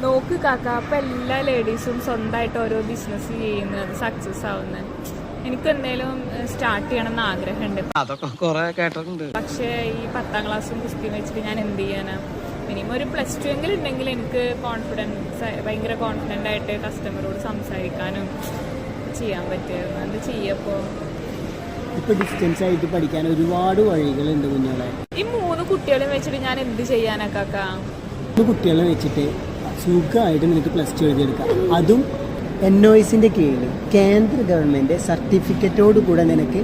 നോക്ക് കാക്ക, അപ്പം എല്ലാ ലേഡീസും സ്വന്തമായിട്ട് ഓരോ ബിസിനസ് ചെയ്യുന്നത് സക്സസ് ആവുന്നത്. എനിക്ക് എന്തെങ്കിലും സ്റ്റാർട്ട് ചെയ്യണം എന്ന് ആഗ്രഹമുണ്ട്. അതൊക്കെ കുറെ കേട്ടിട്ടുണ്ട്. പക്ഷേ ഈ 10ാം ക്ലാസ്സും കുസ്തിയും വെച്ചിട്ട് ഞാൻ എന്ത് ചെയ്യാനാ? മിനിമം ഒരു +2 എങ്കിലും ഉണ്ടെങ്കിൽ എനിക്ക് ഭയങ്കര കോൺഫിഡൻ്റ് ആയിട്ട് കസ്റ്റമറോട് സംസാരിക്കാനും ചെയ്യാൻ പറ്റുമായിരുന്നു. എന്ത് ചെയ്യപ്പോൾ ഇപ്പൊ ഡിസ്റ്റൻസ് ആയിട്ട് പഠിക്കാൻ ഒരുപാട് വഴികളുണ്ട് കുഞ്ഞോളെ. ഈ 3 കുട്ടികളെയും വെച്ചിട്ട് ഞാൻ എന്ത് ചെയ്യാനാ കാക്ക? 3 കുട്ടികളെ വെച്ചിട്ട് സുഖമായിട്ട് നിനക്ക് +2 എഴുതിയെടുക്കാം. അതും NOSന്റെ കീഴിൽ കേന്ദ്ര ഗവൺമെൻറ് സർട്ടിഫിക്കറ്റോട് കൂടെ നിനക്ക്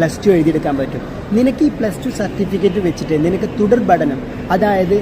+2 എഴുതിയെടുക്കാൻ പറ്റും. നിനക്ക് ഈ +2 സർട്ടിഫിക്കറ്റ് വെച്ചിട്ട് നിനക്ക് തുടർ പഠനം, അതായത്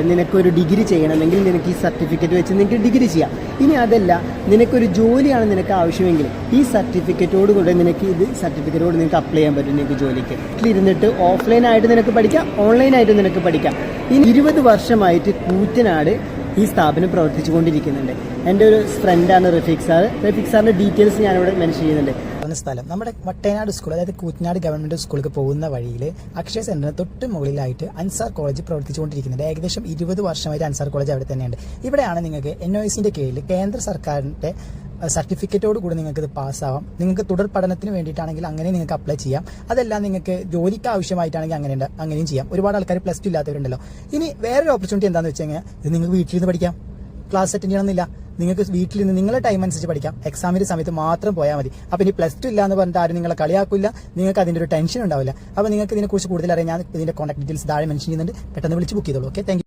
നിനക്കൊരു ഡിഗ്രി ചെയ്യണമെങ്കിൽ നിനക്ക് ഈ സർട്ടിഫിക്കറ്റ് വെച്ച് നിനക്ക് ഡിഗ്രി ചെയ്യാം. ഇനി അതല്ല, നിനക്കൊരു ജോലിയാണ് നിനക്ക് ആവശ്യമെങ്കിൽ ഈ സർട്ടിഫിക്കറ്റോട് കൂടെ നിനക്ക് സർട്ടിഫിക്കറ്റോട് നിനക്ക് അപ്ലൈ ചെയ്യാൻ പറ്റും. നിനക്ക് ജോലിക്ക് ഇരുന്നിട്ട് ഓഫ്ലൈനായിട്ട് നിനക്ക് പഠിക്കാം, ഓൺലൈനായിട്ട് നിനക്ക് പഠിക്കാം. ഇനി 20 വർഷമായിട്ട് കൂറ്റനാട് ഈ സ്ഥാപനം പ്രവർത്തിച്ചുകൊണ്ടിരിക്കുന്നുണ്ട്. എൻ്റെ ഒരു ഫ്രണ്ടാണ് റഫീഖ് സാർ. റഫീഖ് സാറിൻ്റെ ഡീറ്റെയിൽസ് ഞാനിവിടെ മെൻഷൻ ചെയ്യുന്നുണ്ട്. സ്ഥലം നമ്മുടെ വട്ടേനാട് സ്കൂൾ, അതായത് കൂറ്റനാട് ഗവൺമെന്റ് സ്കൂളിലേക്ക് പോകുന്ന വഴിയിൽ അക്ഷയ സെന്ററിന് തൊട്ട് മുകളിലായിട്ട് അൻസാർ കോളേജ് പ്രവർത്തിച്ചുകൊണ്ടിരിക്കുന്നുണ്ട്. ഏകദേശം 20 വർഷമായിട്ട് അൻസാർ കോളേജ് അവിടെ തന്നെയുണ്ട്. ഇവിടെയാണ് നിങ്ങൾക്ക് NOSന്റെ കീഴിൽ കേന്ദ്ര സർക്കാരിന്റെ സർട്ടിഫിക്കറ്റോട് കൂടി നിങ്ങൾക്ക് ഇത് പാസ്സാവാം. നിങ്ങൾക്ക് തുടർ പഠനത്തിന് വേണ്ടിയിട്ടാണെങ്കിൽ അങ്ങനെ നിങ്ങൾക്ക് അപ്ലൈ ചെയ്യാം. അതെല്ലാം നിങ്ങൾക്ക് ജോലിക്ക് ആവശ്യമായിട്ടാണെങ്കിൽ അങ്ങനെയും ചെയ്യാം. ഒരുപാട് ആൾക്കാർ +2 ഇല്ലാത്തവരുണ്ടല്ലോ. ഇനി വേറൊരു ഓപ്പർച്യൂണിറ്റി എന്താണെന്ന് വെച്ച് കഴിഞ്ഞാൽ ഇത് നിങ്ങൾക്ക് വീട്ടിലിരുന്ന് പഠിക്കാം. ക്ലാസ് അറ്റൻഡ് ചെയ്യണമെന്നില്ല. നിങ്ങൾക്ക് വീട്ടിൽ നിന്ന് നിങ്ങളുടെ ടൈം അനുസരിച്ച് പഠിക്കാം. എക്സാമിന്റെ സമയത്ത് മാത്രം പോയാൽ മതി. അപ്പോൾ ഇനി +2 ഇല്ല എന്ന് പറഞ്ഞിട്ട് ആരും നിങ്ങളെ കളിയാക്കില്ല. നിങ്ങൾക്ക് അതിൻ്റെ ഒരു ടെൻഷൻ ഉണ്ടാവില്ല. അപ്പോൾ നിങ്ങൾക്ക് ഇതിനെക്കുറിച്ച് കൂടുതൽ അറിയാൻ ഞാൻ ഇതിന്റെ കോൺടാക്ട് ഡീറ്റെയിൽസ് താഴെ മെൻഷൻ ചെയ്യുന്നുണ്ട്. പെട്ടെന്ന് വിളിച്ച് ബുക്ക് ചെയ്തോളൂ. Okay, thank you.